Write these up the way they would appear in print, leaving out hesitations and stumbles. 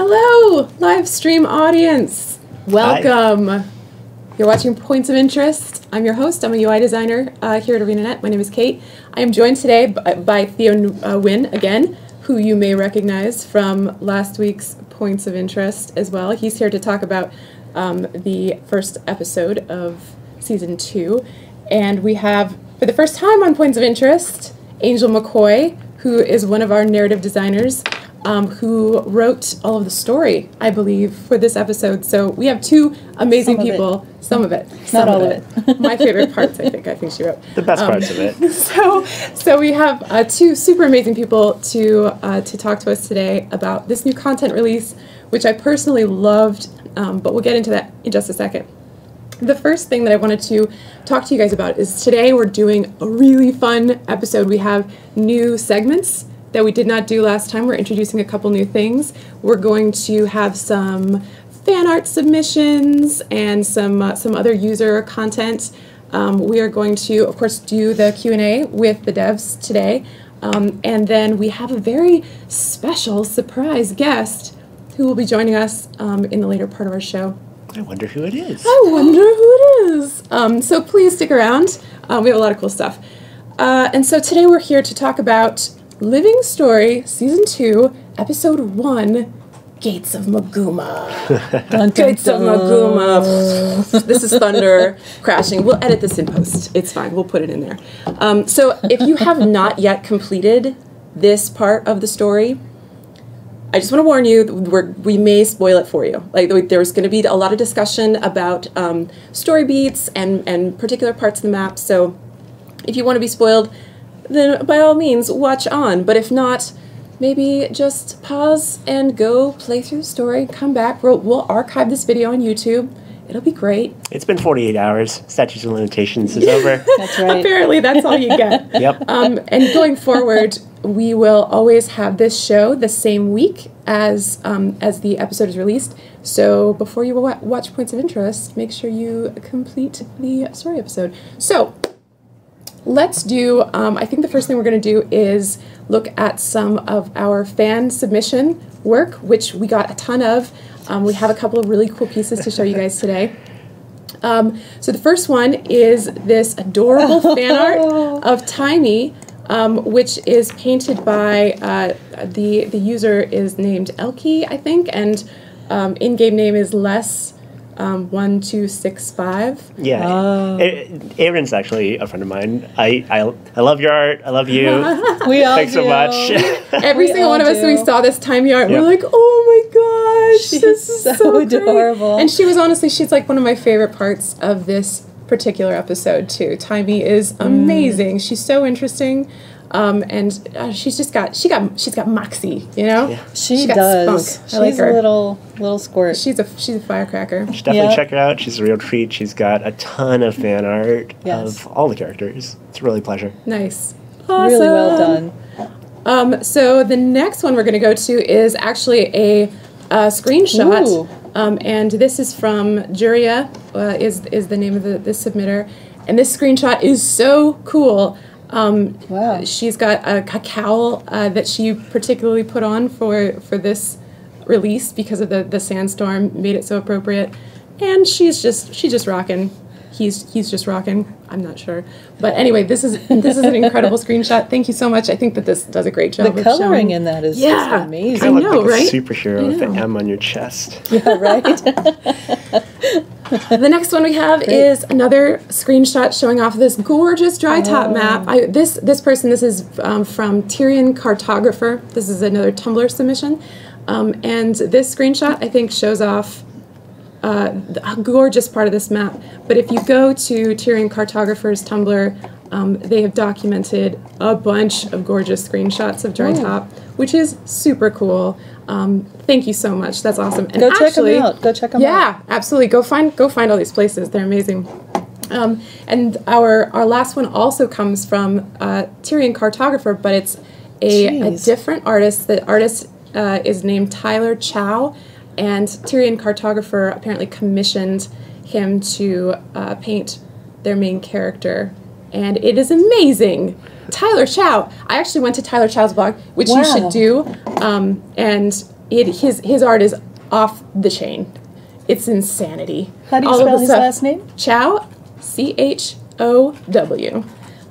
Hello, live stream audience. Welcome. Hi. You're watching Points of Interest. I'm your host. I'm a UI designer here at ArenaNet. My name is Kate. I am joined today by Nguyen again, who you may recognize from last week's Points of Interest as well. He's here to talk about the first episode of Season 2. And we have, for the first time on Points of Interest, Angel McCoy, who is one of our narrative designers, who wrote all of the story, I believe, for this episode. So we have two amazing people. Some of it. Not all of it. My favorite parts, I think she wrote. The best parts of it. So we have two super amazing people to talk to us today about this new content release, which I personally loved, but we'll get into that in just a second. The first thing that I wanted to talk to you guys about is today we're doing a really fun episode. We have new segments that we did not do last time. We're introducing a couple new things. We're going to have some fan art submissions and some other user content. We are going to, of course, do the Q&A with the devs today. And then we have a very special surprise guest who will be joining us in the later part of our show. I wonder who it is. I wonder who it is. So please stick around. We have a lot of cool stuff. And so today we're here to talk about Living Story, Season 2, Episode 1, Gates of Maguuma. Dun, dun, Gates of Maguuma. This is thunder crashing. We'll edit this in post. It's fine. We'll put it in there. So if you have not yet completed this part of the story, I just want to warn you, we may spoil it for you. Like, there's going to be a lot of discussion about story beats and particular parts of the map. So if you want to be spoiled, then by all means, watch on. But if not, maybe just pause and go play through the story, come back. We'll archive this video on YouTube. It'll be great. It's been 48 hours. Statute of limitations is over. That's right. Apparently, that's all you get. Yep. And going forward, we will always have this show the same week as the episode is released. So before you watch Points of Interest, make sure you complete the story episode. So let's do, I think the first thing we're going to do is look at some of our fan submission work, which we got a ton of. We have a couple of really cool pieces to show you guys today. So the first one is this adorable fan art of Timey, which is painted by, the user is named Elkie, I think, and in-game name is Les1265. Yeah. Aaron's actually a friend of mine. I love your art. I love you. We all Thanks do. so much. Every single one of us, when we saw this Timey art, Yep. we're like, oh my gosh, this is so great. adorable. And she's like one of my favorite parts of this particular episode too. Timey is amazing. She's so interesting. And she's got moxie, you know? Yeah. She got does. spunk. She's I like her. a little squirt. She's a firecracker. You should definitely Yep. check her out. She's a real treat. She's got a ton of fan art Yes. of all the characters. It's really a pleasure. Nice. Really well done. So the next one we're going to go to is actually a screenshot. Ooh. And this is from Juria, is the name of the submitter. And this screenshot is so cool. Wow. She's got a cowl that she particularly put on for this release because of the sandstorm made it so appropriate. And she's just rocking. He's just rocking. I'm not sure, but anyway, this is an incredible screenshot. Thank you so much. I think that this does a great job. The coloring in that is just amazing. I You look know, like right? a superhero with the M on your chest. Yeah, right? The next one we have is another screenshot showing off this gorgeous Drytop map. This is from Tyrion Cartographer. This is another Tumblr submission, and this screenshot I think shows off a gorgeous part of this map. But if you go to Tyrion Cartographer's Tumblr, they have documented a bunch of gorgeous screenshots of Drytop, which is super cool. Thank you so much. That's awesome. And Go check them out. Go check them out. Yeah, absolutely. Go find all these places. They're amazing. And our last one also comes from Tyrion Cartographer, but it's a different artist. The artist is named Tyler Chow, and Tyrion Cartographer apparently commissioned him to paint their main character, and it is amazing. Tyler Chow. I actually went to Tyler Chow's blog, which you should do, and his art is off the chain. It's insanity. How do you spell his last name? Chow, Chow.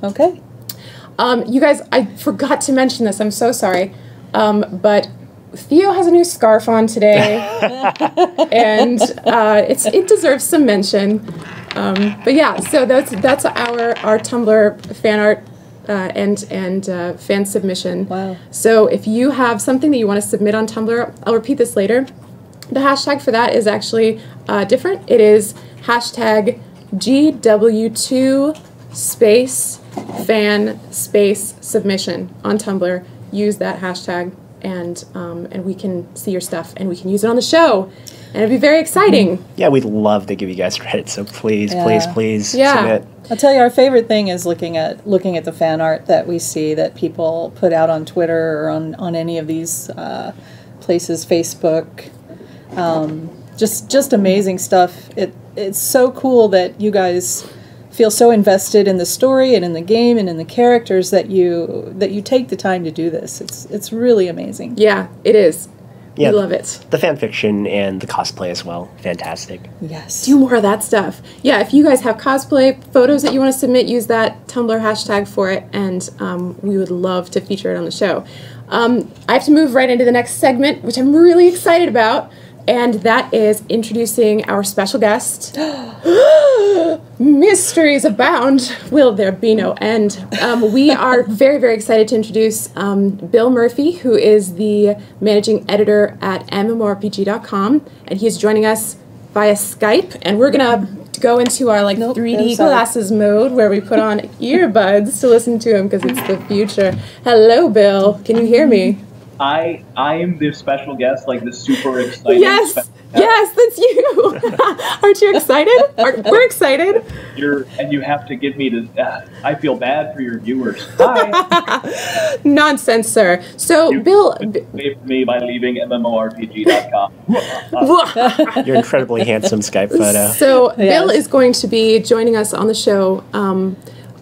Okay. You guys, I forgot to mention this. I'm so sorry. But Theo has a new scarf on today, and it deserves some mention. But yeah, so that's our Tumblr fan art and fan submission. Wow. So if you have something that you want to submit on Tumblr, I'll repeat this later. The hashtag for that is actually different. It is hashtag GW2 space fan space submission on Tumblr. Use that hashtag, and we can see your stuff, and we can use it on the show, and it'd be very exciting. Yeah, we'd love to give you guys credit, so please submit. I'll tell you, our favorite thing is looking at the fan art that we see that people put out on Twitter or on any of these places, Facebook. Just amazing stuff. It's so cool that you guys feel so invested in the story and in the game and in the characters that you take the time to do this. It's really amazing. Yeah, it is. Yeah, we love it. The fan fiction and the cosplay as well. Fantastic. Yes. Do more of that stuff. Yeah, if you guys have cosplay photos that you want to submit, use that Tumblr hashtag for it, and we would love to feature it on the show. I have to move right into the next segment, which I'm really excited about. And that is introducing our special guest. Mysteries abound. Will there be no end? We are very, very excited to introduce Bill Murphy, who is the managing editor at MMORPG.com. And he is joining us via Skype. And we're going to go into our 3D glasses mode where we put on earbuds to listen to him because it's the future. Hello, Bill. Can you hear me? I am the special guest, the super excited. Yes, that's you. Aren't you excited? We're excited. And you have to give me the. I feel bad for your viewers. Hi. Nonsense, sir. So, Bill, saved me by leaving MMORPG.com. Your incredibly handsome Skype photo. So, yes. Bill is going to be joining us on the show.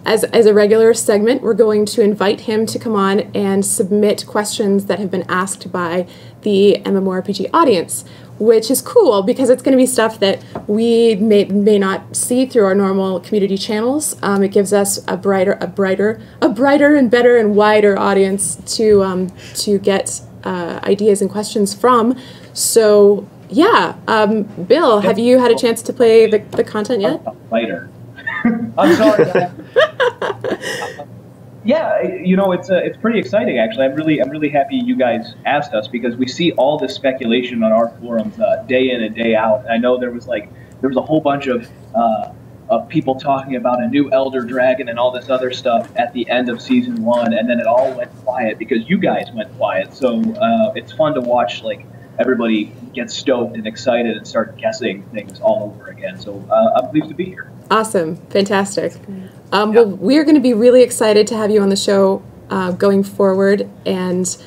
As a regular segment, we're going to invite him to come on and submit questions that have been asked by the MMORPG audience, which is cool because it's going to be stuff that we may not see through our normal community channels. It gives us a brighter and better and wider audience to get ideas and questions from. So yeah, Bill, have you had a chance to play the content yet? Later. I'm sorry. Yeah, it's pretty exciting actually. I'm really happy you guys asked us because we see all this speculation on our forums day in and day out. I know there was a whole bunch of people talking about a new Elder Dragon and all this other stuff at the end of season 1, and then it all went quiet because you guys went quiet. So it's fun to watch everybody get stoked and excited and start guessing things all over again. So I'm pleased to be here. Awesome. Fantastic. Well, we're going to be really excited to have you on the show going forward, and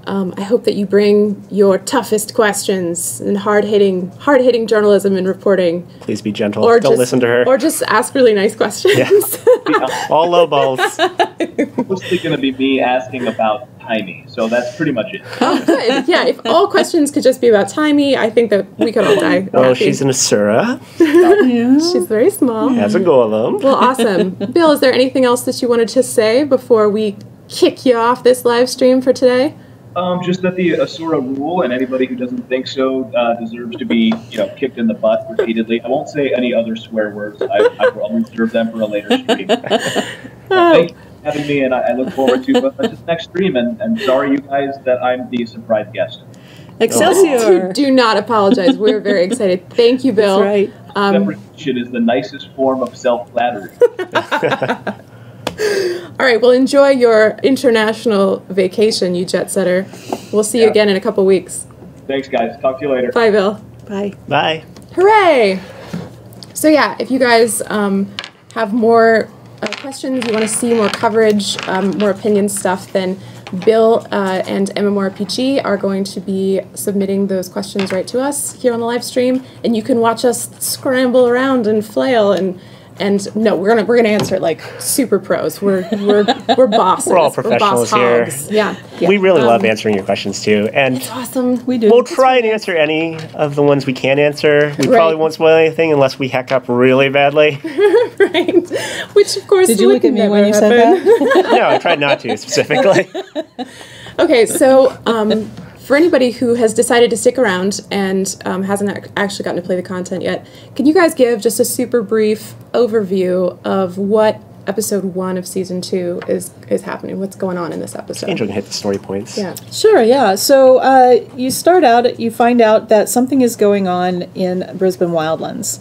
I hope that you bring your toughest questions and hard-hitting journalism and reporting. Please be gentle. Don't listen to her. Or just ask really nice questions. Yeah. All low balls. It's mostly going to be me asking about Timey, so that's pretty much it. Oh, good. Yeah, if all questions could just be about Timey, I think that we could all die. Oh, she's an Asura. Yeah. She's very small. Has a golem. Well, awesome. Bill, is there anything else that you wanted to say before we kick you off this live stream for today? Just that the Asura rule, and anybody who doesn't think so deserves to be, kicked in the butt repeatedly. I won't say any other swear words. I will reserve them for a later stream. Thank you for having me, and I look forward to the next stream. And sorry, you guys, that I'm the surprise guest. Excelsior! Do not apologize. We're very excited. Thank you, Bill. That's right. Depreciation is the nicest form of self-flattery. All right, well, enjoy your international vacation, you jet setter. We'll see you again in a couple weeks. Thanks, guys. Talk to you later. Bye, Bill. Bye. Bye. Hooray! So yeah, if you guys have more questions, you want to see more coverage, more opinion stuff, then Bill and MMORPG are going to be submitting those questions right to us here on the live stream, and you can watch us scramble around and flail and And no, we're gonna answer it like super pros. We're bosses. We're all professionals we're here. Yeah. We really love answering your questions too, and It's awesome. We do. we'll try and answer any of the ones we can answer. We Right. probably won't spoil anything unless we heck up really badly. Right. Which of course Did you would look at me never when you said happen. that? No, I tried not to specifically. Okay, so for anybody who has decided to stick around and hasn't actually gotten to play the content yet, can you guys give just a super brief overview of what episode 1 of season 2 is happening? What's going on in this episode? Angel can hit the story points. Yeah. Sure, yeah. So you start out, you find out that something is going on in Brisbane Wildlands.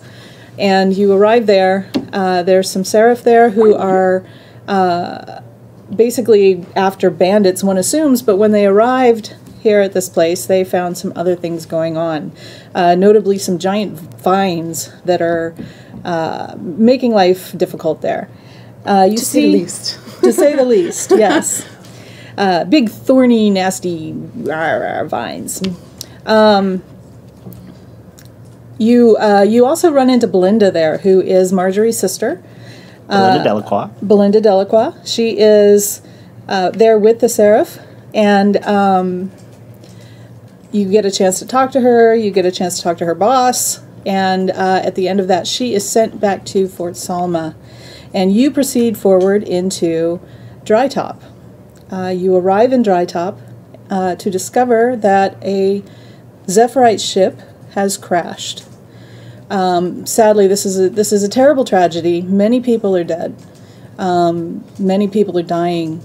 And you arrive there. There's some Seraph there who are basically after bandits, one assumes, but when they arrived here at this place, they found some other things going on. Notably some giant vines that are making life difficult there. You To say the least. To say the least, yes. Big, thorny, nasty vines. You also run into Belinda there, who is Marjorie's sister. Belinda Delacroix. Belinda Delacroix. She is there with the Seraph, and you get a chance to talk to her, you get a chance to talk to her boss, and at the end of that, she is sent back to Fort Salma. And you proceed forward into Drytop. You arrive in Drytop to discover that a Zephyrite ship has crashed. Sadly, this is a terrible tragedy. Many people are dead. Many people are dying.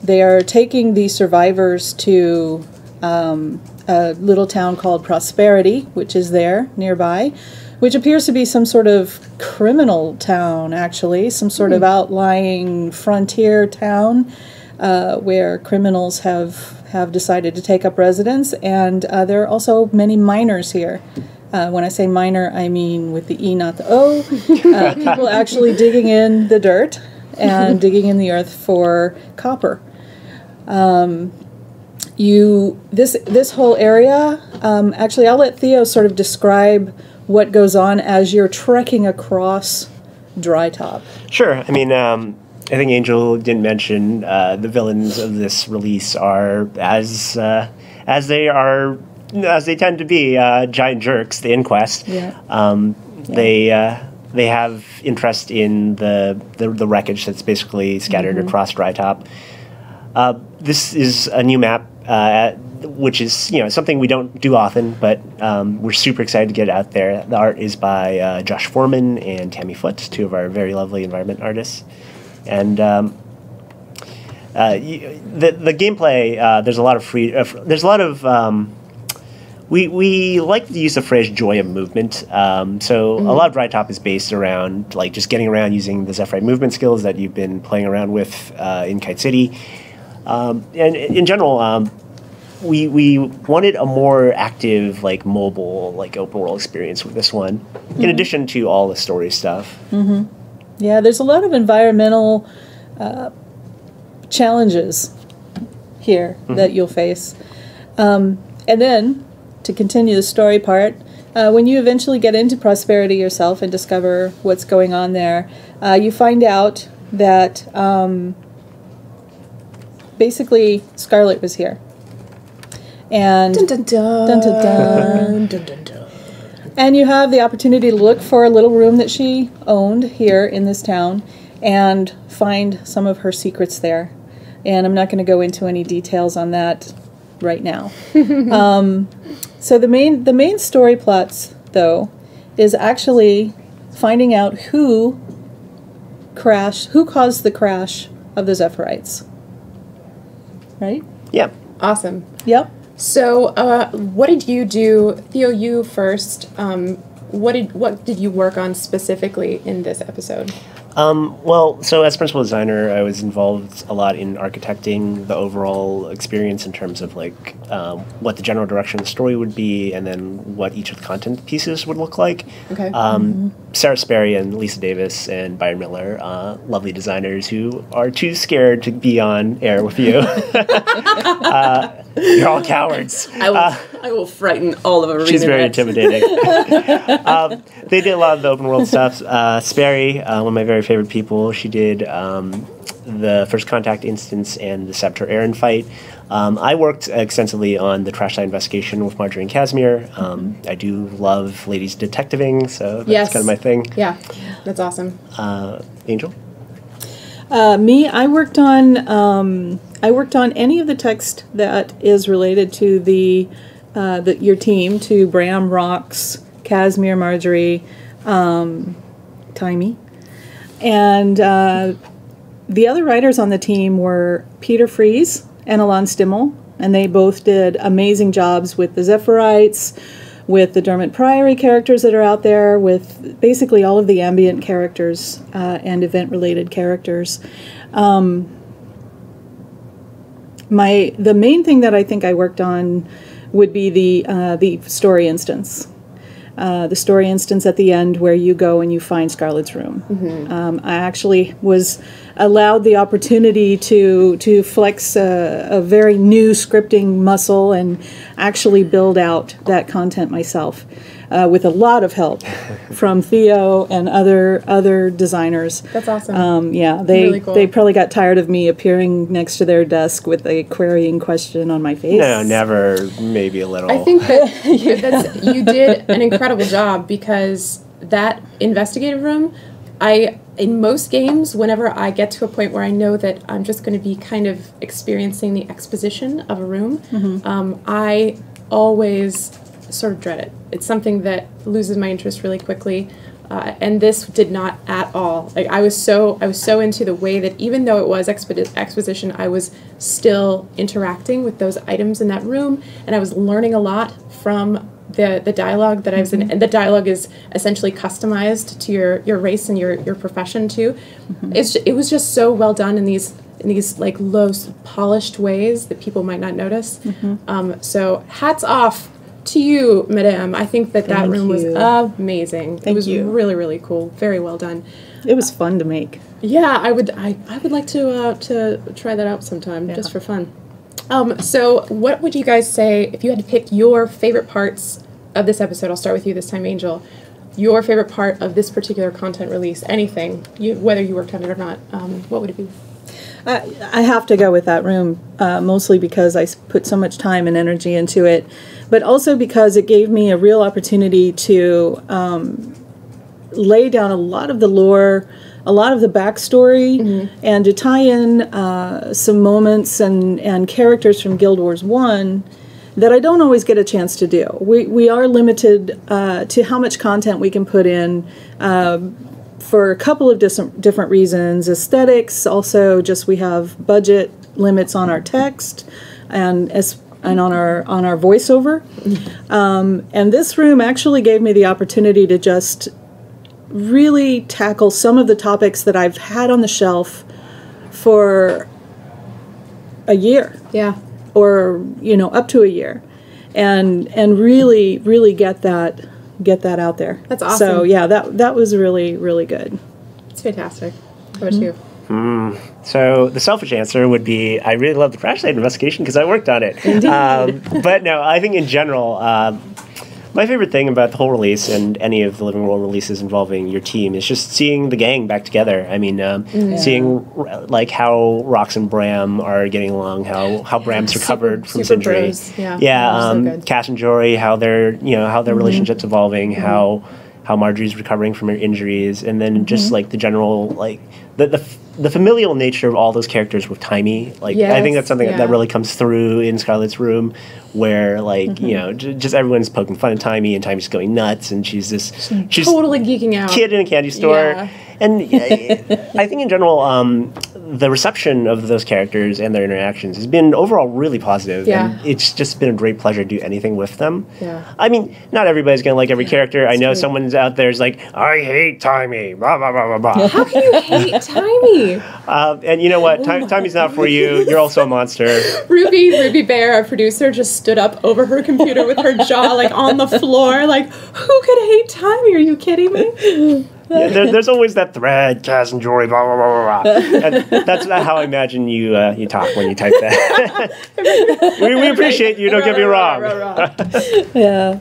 They are taking the survivors to a little town called Prosperity, which is there nearby, which appears to be some sort of criminal town, actually, some sort of outlying frontier town where criminals have decided to take up residence, and there are also many miners here. When I say miner, I mean with the E, not the O. People actually digging in the dirt and digging in the earth for copper. This whole area, actually, I'll let Theo sort of describe what goes on as you're trekking across Drytop. Sure. I mean, I think Angel didn't mention the villains of this release are as they tend to be giant jerks. The Inquest. Yeah. They have interest in the wreckage that's basically scattered across Drytop. This is a new map, which is something we don't do often, but we're super excited to get it out there. The art is by Josh Foreman and Tammy Foote, two of our very lovely environment artists. And the gameplay, there's a lot of we like to use the phrase joy of movement. So a lot of Drytop is based around like just getting around using the Zephyrite movement skills that you've been playing around with in Kite City. And in general, we wanted a more active, like mobile, like open world experience with this one, in addition to all the story stuff. Yeah, there's a lot of environmental challenges here that you'll face. And then, to continue the story part, when you eventually get into Prosperity yourself and discover what's going on there, you find out that basically Scarlet was here. And Dun, dun, dun. Dun, dun, dun. Dun, dun, dun. And you have the opportunity to look for a little room that she owned here in this town and find some of her secrets there. And I'm not going to go into any details on that right now. So the main story plots, though, is actually finding out who caused the crash of the Zephyrite. Right? Yeah. Awesome. Yep. So, what did you do, Theo? You first. What did you work on specifically in this episode? Well, so as principal designer, I was involved a lot in architecting the overall experience in terms of like what the general direction of the story would be, and then what each of the content pieces would look like. Okay. Sarah Sperry and Lisa Davis and Byron Miller, lovely designers who are too scared to be on air with you. You're all cowards. I will frighten all of Arena She's very Net. intimidating. They did a lot of the open world stuff. Sperry, one of my very favorite people, she did the First Contact instance and the Scepter Aaron fight. I worked extensively on the Trash Side investigation with Marjorie and Casimir. I do love ladies detectiving, so that's kind of my thing. Yeah, that's awesome. Angel? Me, I worked on any of the text that is related to your team, to Bram, Rox, Casimir, Marjorie, Timey, and the other writers on the team were Peter Fries and Alon Stimmel, and they both did amazing jobs with the Zephyrite, with the Dermot Priory characters that are out there, with basically all of the ambient characters and event-related characters. The main thing that I think I worked on would be the story instance. The story instance at the end where you go and you find Scarlet's room. I actually was allowed the opportunity to flex a very new scripting muscle and actually build out that content myself with a lot of help from Theo and other designers. That's awesome. Yeah, really cool. they probably got tired of me appearing next to their desk with a querying question on my face. No, never. Maybe a little. I think that you did an incredible job, because that investigative room, in most games, whenever I get to a point where I know that I'm just going to be kind of experiencing the exposition of a room, I always sort of dread it. It's something that loses my interest really quickly, and this did not at all. Like I was so into the way that even though it was exposition, I was still interacting with those items in that room, and I was learning a lot from the dialogue that I was in. And the dialogue is essentially customized to your race and your profession too. It was just so well done in these like low polished ways that people might not notice. So hats off to you, Madame. I think that room was amazing. It was really, really cool. Very well done. It was fun to make. Yeah, I would like to try that out sometime, just for fun. So what would you guys say if you had to pick your favorite parts of this episode? I'll start with you this time, Angel. Your favorite part of this particular content release, anything, whether you worked on it or not, what would it be? I have to go with that room, mostly because I put so much time and energy into it, but also because it gave me a real opportunity to lay down a lot of the lore, a lot of the backstory, and to tie in some moments and characters from Guild Wars 1 that I don't always get a chance to do. We are limited to how much content we can put in for a couple of different reasons. Aesthetics, also just we have budget limits on our text and on our voiceover. And this room actually gave me the opportunity to just really tackle some of the topics that I've had on the shelf for a year. Yeah. Or, up to a year. And really, really get that out there. That's awesome. So yeah, that was really, really good. It's fantastic. How about you? So the selfish answer would be I really love the Crash Site investigation because I worked on it. Indeed. But no, I think in general, my favorite thing about the whole release and any of the Living World releases involving your team is just seeing the gang back together. I mean, seeing like how Rox and Bram are getting along, how Bram's recovered from his injury. Bros. Yeah, Cass and Jory, how their relationship's evolving, how Marjorie's recovering from her injuries, and then just like the general like the familial nature of all those characters with Timey. Like I think that's something that really comes through in Scarlet's room, where like just everyone's poking fun at Timey, and Timey's going nuts, and she's totally geeking out, kid in a candy store. And I think in general, the reception of those characters and their interactions has been overall really positive. And it's just been a great pleasure to do anything with them. I mean, not everybody's going to like every character. I know someone's out there is like, I hate Timey, blah, blah, blah, blah, blah. How can you hate Timey? And you know what? Timey's not for you. You're also a monster. Ruby Bear, our producer, just stood up over her computer with her jaw like on the floor. Like, who could hate Timey? Are you kidding me? Yeah, there's always that thread, Kaz and Jory, blah, blah, blah, blah, blah. And that's not how I imagine you talk when you type that. we appreciate you, don't get me wrong. Yeah.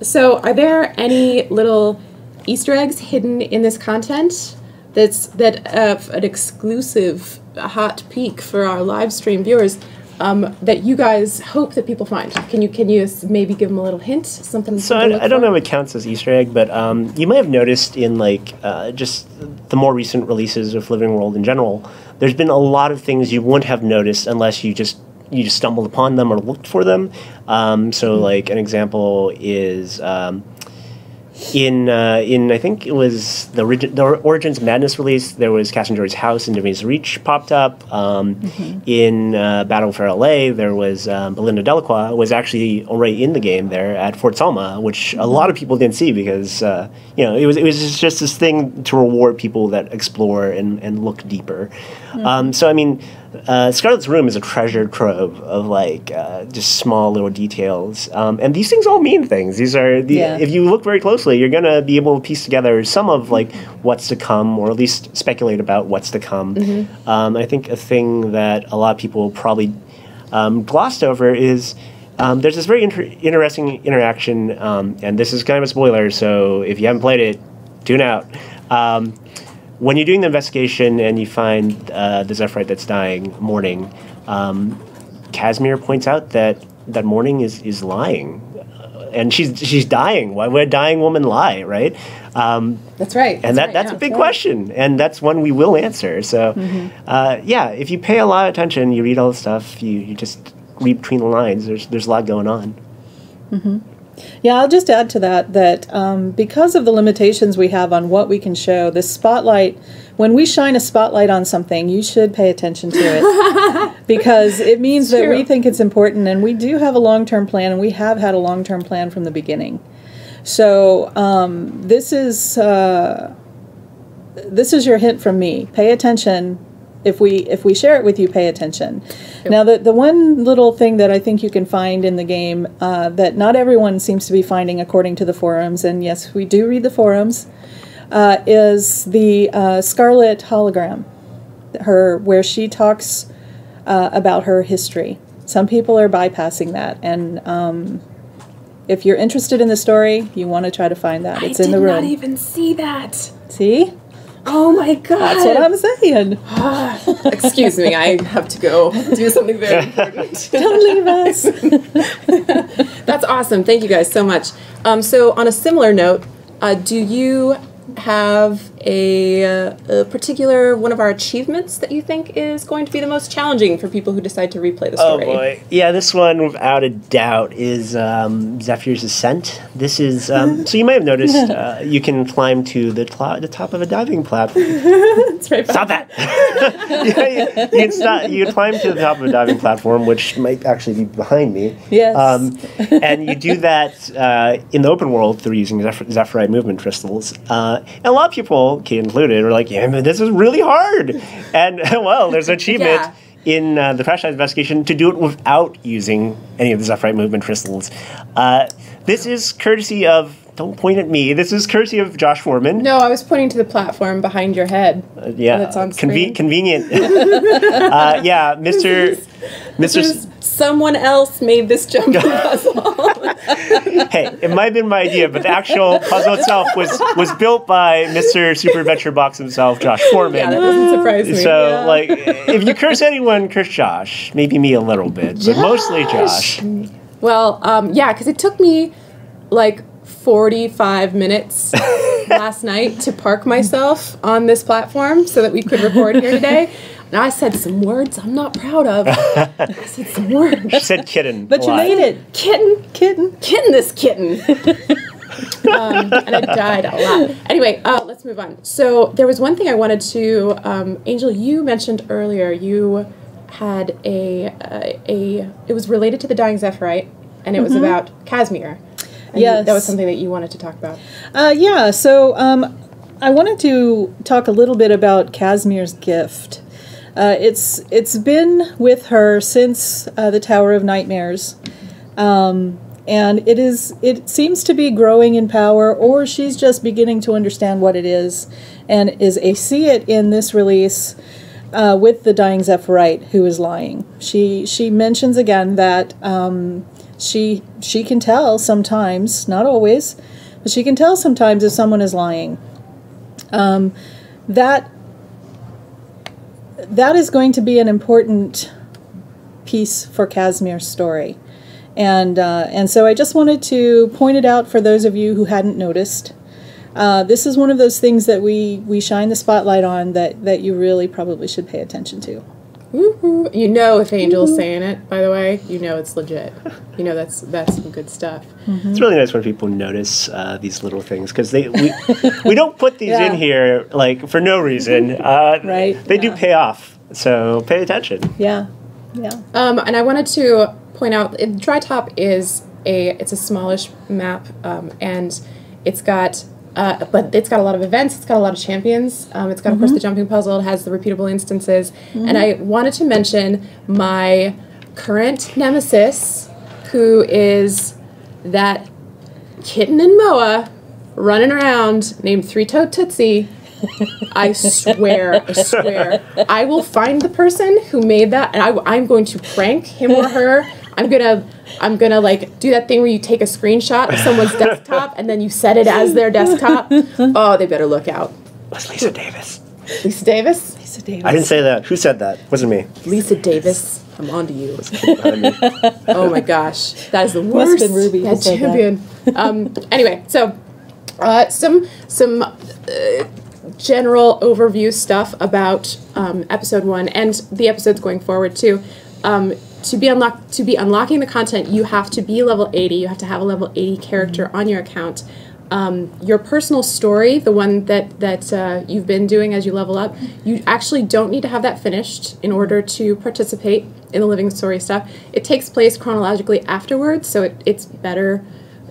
So are there any little Easter eggs hidden in this content that an exclusive hot peek for our live stream viewers that you guys hope that people find? Can you maybe give them a little hint? Something. So I don't know if it counts as Easter egg, but you might have noticed in just the more recent releases of Living World in general, there's been a lot of things you wouldn't have noticed unless you just stumbled upon them or looked for them. So like an example is. In I think it was the Origins of Madness release, there was Cass and Jory's house in Divin's Reach popped up. In Battle for LA, there was Belinda Delacroix was actually already in the game there at Fort Salma, which a lot of people didn't see because it was just this thing to reward people that explore and look deeper. So I mean. Scarlet's Room is a treasure trove of just small little details, and these things all mean things. These are if you look very closely, you're gonna be able to piece together some of what's to come, or at least speculate about what's to come. I think a thing that a lot of people probably glossed over is there's this very interesting interaction, and this is kind of a spoiler. So if you haven't played it, tune out. When you're doing the investigation and you find the Zephyrite that's dying, Morning, Casimir points out that Morning is lying, and she's dying. Why would a dying woman lie, right? That's right. And that's a big question, and that's one we will answer. So, if you pay a lot of attention, you read all the stuff, you just read between the lines. There's a lot going on. Yeah, I'll just add to that because of the limitations we have on what we can show, the spotlight, when we shine a spotlight on something, you should pay attention to it because it means that we think it's important, and we do have a long-term plan, and we have had a long-term plan from the beginning. So this is your hint from me. Pay attention. If we share it with you, pay attention. Yep. Now, the one little thing that I think you can find in the game that not everyone seems to be finding according to the forums, and yes, we do read the forums, is the Scarlet hologram, where she talks about her history. Some people are bypassing that, and if you're interested in the story, you want to try to find that. It's in the room. I did not even see that. See? Oh my God. That's what I'm saying. Excuse me, I have to go do something very important. Don't leave us. That's awesome. Thank you guys so much. So on a similar note, do you have a particular one of our achievements that you think is going to be the most challenging for people who decide to replay the story? Oh boy. Yeah, this one without a doubt is Zephyrs Descent. This is, so you might have noticed you can climb to the top of a diving platform. That's right. Stop that! You can climb to the top of a diving platform, which might actually be behind me. Yes. And you do that in the open world through using Zephyrite movement crystals. And a lot of people, Kate included, are like, yeah, man, this is really hard. And, well, there's an achievement in the Crash Site investigation to do it without using any of the Zephyrite movement crystals. This is courtesy of, don't point at me, this is courtesy of Josh Foreman. No, I was pointing to the platform behind your head. That's on screen. Convenient. Yeah, Mr. Someone else made this jumping puzzle. Hey, it might have been my idea, but the actual puzzle itself was built by Mr. Super Adventure Box himself, Josh Foreman. Yeah, that doesn't surprise me. So, if you curse anyone, curse Josh. Maybe me a little bit, but mostly Josh. Well, yeah, because it took me 45 minutes last night to park myself on this platform so that we could record here today. And I said some words I'm not proud of. I said some words. She said kitten. But you made it. Kitten this kitten. And I died a lot. Anyway, let's move on. So there was one thing I wanted to, Angel, you mentioned earlier you had it was related to the Dying Zephyrite, and it was about Casimir. And yes. That was something that you wanted to talk about. Yeah, so I wanted to talk a little bit about Casimir's gift. It's been with her since the Tower of Nightmares, and and it seems to be growing in power, or she's just beginning to understand what it is, and see it in this release with the dying Zephyrite who is lying. She mentions again that she can tell sometimes, not always, but she can tell sometimes if someone is lying. That is going to be an important piece for Casimir's story. And so I just wanted to point it out for those of you who hadn't noticed. This is one of those things that we shine the spotlight on that you really probably should pay attention to. Woo-hoo. You know if Angel's saying it, by the way, you know it's legit. You know that's some good stuff. Mm-hmm. It's really nice when people notice these little things, because we don't put these in here like for no reason. Right. They do pay off, so pay attention. Yeah. Yeah. And I wanted to point out, Drytop is it's a smallish map, and it's got but it's got a lot of events, it's got a lot of champions, it's got, of course, the jumping puzzle, it has the repeatable instances, and I wanted to mention my current nemesis, who is that kitten in Moa running around named Three-Toed Tootsie. I swear, I will find the person who made that, and I'm going to prank him or her. I'm gonna like do that thing where you take a screenshot of someone's desktop and then you set it as their desktop. Oh, they better look out. That's Lisa Davis. Lisa Davis? Lisa Davis. I didn't say that. Who said that? Wasn't me. Lisa Davis. I'm on to you. Oh my gosh. That is the worst. Must have been Ruby who said champion. Anyway, so some general overview stuff about episode 1 and the episodes going forward too. To be unlocking the content, you have to be level 80. You have to have a level 80 character on your account. Your personal story, the one that you've been doing as you level up, you actually don't need to have that finished in order to participate in the living story stuff. It takes place chronologically afterwards, so it's better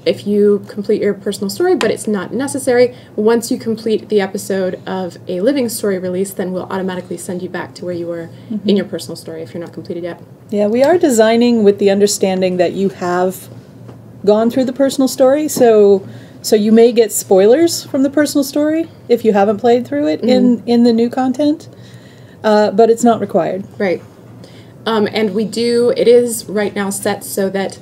if you complete your personal story, but it's not necessary. Once you complete the episode of a living story release, then we'll automatically send you back to where you were in your personal story if you're not completed yet. Yeah, we are designing with the understanding that you have gone through the personal story, so you may get spoilers from the personal story if you haven't played through it in the new content, but it's not required. Right. And it is right now set so that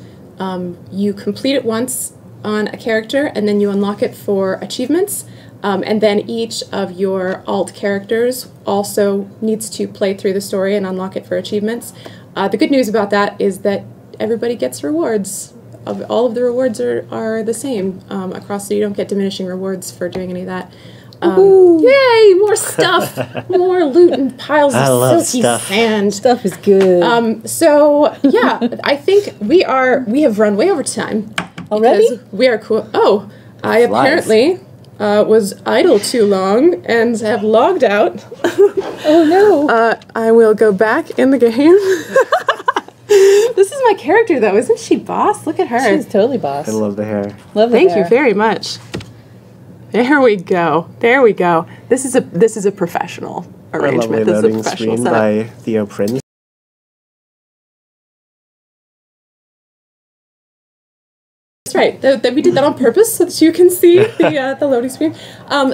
you complete it once on a character, and then you unlock it for achievements, and then each of your alt characters also needs to play through the story and unlock it for achievements. The good news about that is that everybody gets rewards. All of the rewards are the same across, so you don't get diminishing rewards for doing any of that. Yay, more stuff, more loot and piles of silky sand. Stuff is good. So yeah, I think we have run way over time. Already? Because we are cool. Oh, I apparently was idle too long and have logged out. Oh no. I will go back in the game. This is my character, though. Isn't she boss? Look at her. She's totally boss. I love the hair. Love the Thank hair. you very much. There we go. There we go. This is a professional arrangement. This is a Loading professional screen setup. by Theo Prince. That's right. That we did that on purpose so that you can see the loading screen.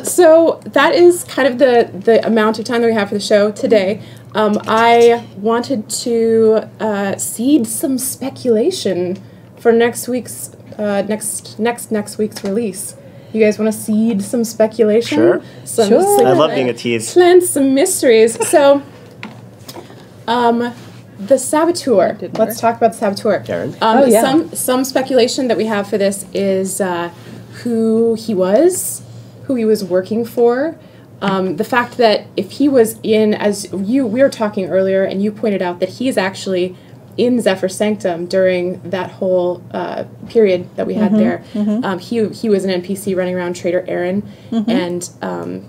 So that is kind of the amount of time that we have for the show today. I wanted to seed some speculation for next week's next week's release. You guys want to seed some speculation? Sure. Some I love being a tease. Plant some mysteries. So, the Saboteur. Let's talk about the Saboteur. Karen. Some speculation that we have for this is who he was working for. The fact that if he was in, we were talking earlier, and you pointed out that he is actually in Zephyrs Sanctum during that whole period that we had there. He was an NPC running around Trader Aaron, and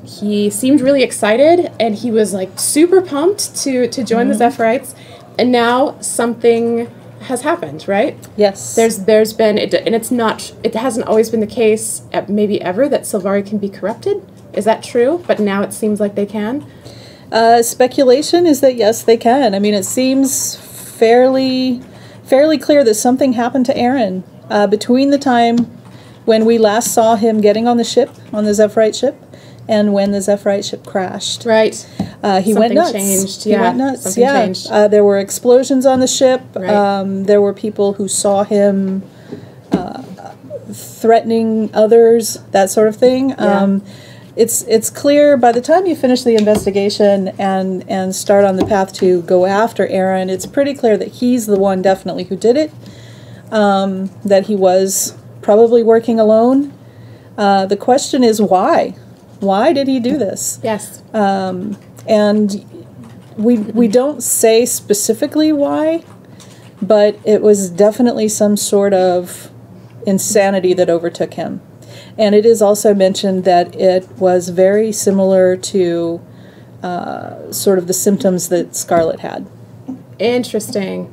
he seemed really excited, and he was like super pumped to join the Zephyrite. And now something has happened, right? Yes. There's been, and it hasn't always been the case, maybe ever, that Sylvari can be corrupted. Is that true? But now it seems like they can. Speculation is that yes, they can. I mean, it seems fairly clear that something happened to Aaron between the time when we last saw him getting on the ship, on the Zephyrite ship, and when the Zephyrite ship crashed. Right. He went nuts. Changed. He went nuts. Something changed. There were explosions on the ship. Right. There were people who saw him threatening others, that sort of thing. Yeah. It's clear by the time you finish the investigation and start on the path to go after Aaron, it's pretty clear that he's the one definitely who did it, that he was probably working alone. The question is why? Why did he do this? Yes. And we don't say specifically why, but it was definitely some sort of insanity that overtook him. And it is also mentioned that it was very similar to sort of the symptoms that Scarlet had. Interesting.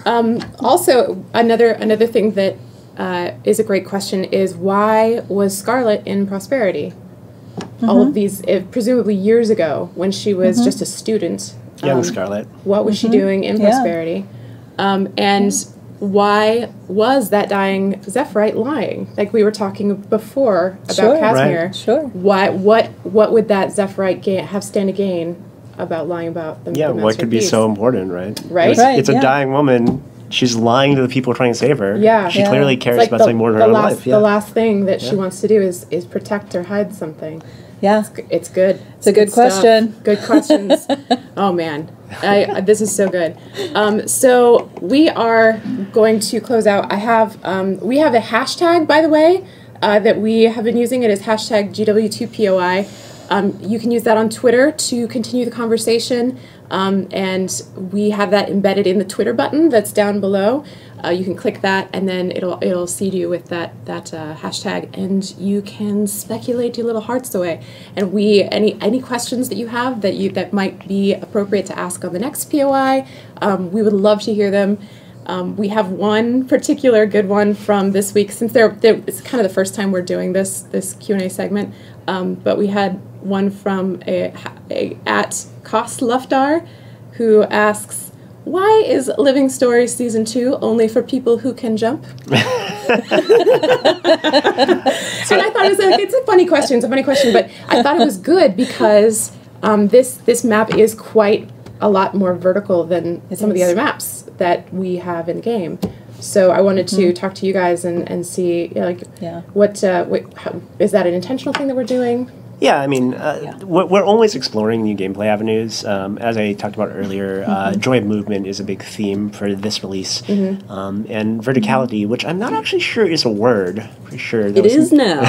Also, another thing that is a great question is, why was Scarlet in Prosperity? All of these, presumably years ago, when she was just a student. Young Scarlet. What was she doing in Prosperity? And why was that dying Zephyrite lying? Like we were talking before about Casimir. Right. Sure. What would that Zephyrite have stand to gain about lying about the Yeah, the what could be so important, right? Right? It's a dying woman. She's lying to the people trying to save her. Yeah. She clearly cares Like about something more than her own life. The last thing that she wants to do is protect or hide something. Yeah. It's good. It's a good question. Stuff. Good questions. Oh, man. This is so good. So we are going to close out. We have a hashtag, by the way, that we have been using. It is hashtag GW2POI. You can use that on Twitter to continue the conversation. And we have that embedded in the Twitter button that's down below. You can click that, and then it'll seed you with that hashtag, and you can speculate your little hearts away. And any questions that you have that might be appropriate to ask on the next POI, we would love to hear them. We have one particular good one from this week, since it's kind of the first time we're doing this Q&A segment. But we had one from a at Cost Luftar, who asks, why is Living Stories Season 2 only for people who can jump? And I thought it's a funny question, but I thought it was good because this map is quite a lot more vertical than some of the other maps that we have in the game. So I wanted to talk to you guys and see, what is that an intentional thing that we're doing? Yeah, I mean, we're always exploring new gameplay avenues. As I talked about earlier, joy of movement is a big theme for this release. And verticality, which I'm not actually sure is a word. Pretty sure it is now.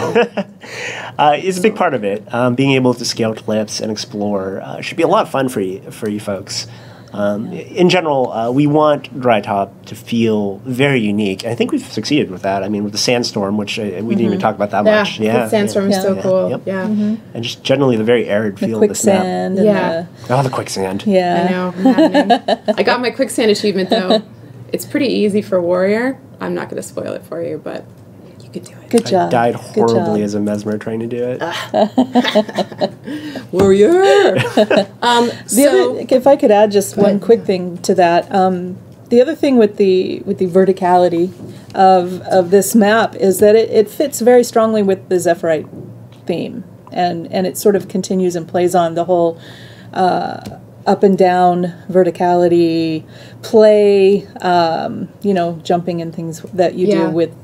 Is a big part of it. Being able to scale clips and explore should be a lot of fun for you folks. In general, we want Drytop to feel very unique. I think we've succeeded with that. I mean, with the Sandstorm, which we didn't even talk about that much. Yeah, the Sandstorm is so cool. Yep. Yeah. And just generally the very arid feel of this map. Quicksand. The quicksand. Yeah. I know. I got my quicksand achievement, though. It's pretty easy for Warrior. I'm not going to spoil it for you, but you could do it. Good job. I died horribly as a mesmer trying to do it. Warrior! If I could add just one quick thing to that, the other thing with the verticality of this map is that it fits very strongly with the Zephyrite theme, and it sort of continues and plays on the whole up and down verticality play, jumping and things that you do with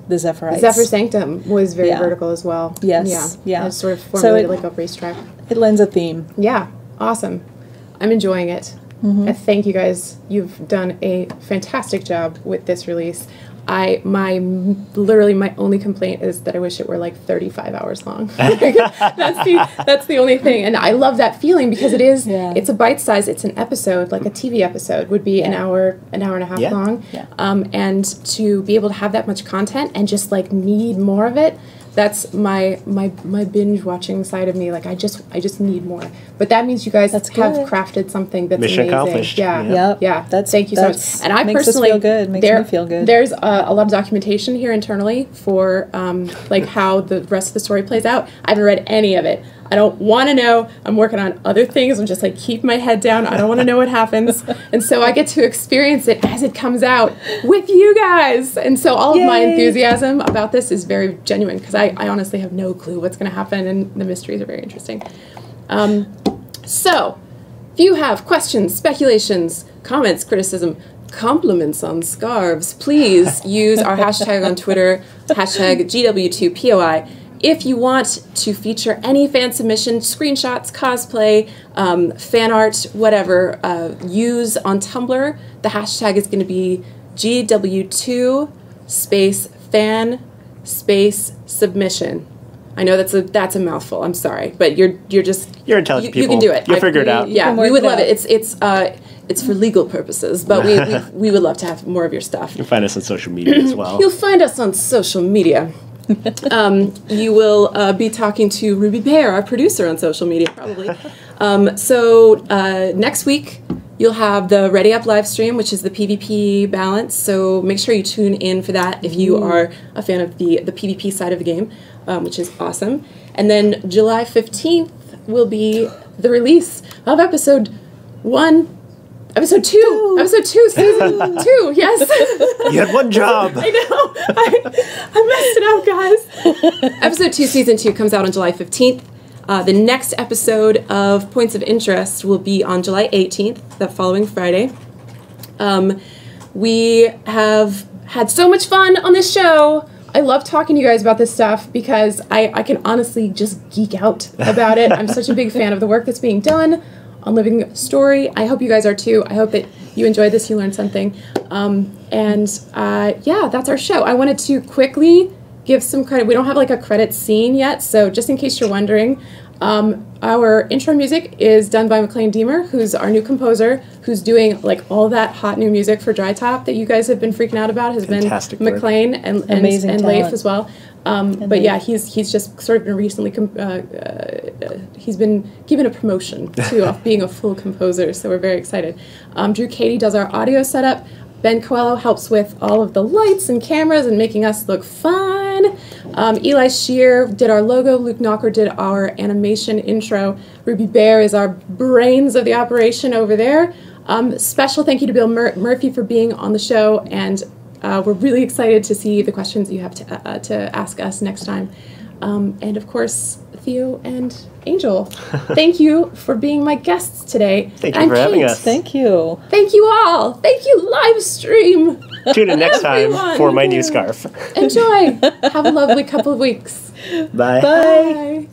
the Zephyrite. Zephyr Sanctum was very vertical as well. Yes. Yeah. It's sort of formulated like a racetrack. It lends a theme. Yeah. Awesome. I'm enjoying it. Thank you guys. You've done a fantastic job with this release. Literally my only complaint is that I wish it were like 35 hours long. That's the only thing. And I love that feeling because it's a bite size. It's an episode, like a TV episode would be an hour and a half long. Yeah. And to be able to have that much content and just like need more of it, that's my binge watching side of me. Like I just need more. But that means you guys have crafted something that's mission amazing. accomplished. Yeah. Thank you so much. And I makes personally us feel good. Makes me feel good. There's a lot of documentation here internally for like how the rest of the story plays out. I haven't read any of it. I don't want to know. I'm working on other things. I'm just like, keep my head down. I don't want to know what happens. And so I get to experience it as it comes out with you guys. And so all of my enthusiasm about this is very genuine because I honestly have no clue what's going to happen, and the mysteries are very interesting. So if you have questions, speculations, comments, criticism, compliments on scarves, please use our hashtag on Twitter, hashtag GW2POI. If you want to feature any fan submission, screenshots, cosplay, fan art, whatever, use on Tumblr, the hashtag is going to be GW2 space fan space submission. I know that's a mouthful. I'm sorry, but you're intelligent people. You can do it. You'll figure it out. Yeah, we would love it. It's for legal purposes, but we would love to have more of your stuff. You can find us on social media as well. You'll find us on social media. You will be talking to Ruby Bear, our producer, on social media, probably. So next week, you'll have the Ready Up live stream, which is the PvP balance. So make sure you tune in for that if you are a fan of the PvP side of the game, which is awesome. And then July 15th will be the release of episode 2, season 2, yes. You had one job. I know. I messed it up, guys. Episode 2, season 2 comes out on July 15th. The next episode of Points of Interest will be on July 18th, the following Friday. We have had so much fun on this show. I love talking to you guys about this stuff because I can honestly just geek out about it. I'm such a big fan of the work that's being done on Living Story. I hope you guys are too. I hope that you enjoyed this, you learned something. Yeah, that's our show. I wanted to quickly give some credit. We don't have like a credit scene yet, so just in case you're wondering, our intro music is done by McLean Deemer, who's our new composer, who's doing like all that hot new music for Drytop that you guys have been freaking out about. Has Fantastic been McLean and Leif as well. But yeah, he's just sort of been recently he's been given a promotion to being a full composer, so we're very excited. Drew Cady does our audio setup. Ben Coelho helps with all of the lights and cameras and making us look fun. Eli Shear did our logo. Luke Knocker did our animation intro. Ruby Bear is our brains of the operation over there. Special thank you to Bill Murphy for being on the show, and we're really excited to see the questions you have to ask us next time. And of course, Theo and Angel, thank you for being my guests today. Thank you for having us. Thank you. Thank you all. Thank you, Livestream. Tune in next time for my new scarf. Enjoy. Have a lovely couple of weeks. Bye. Bye. Bye.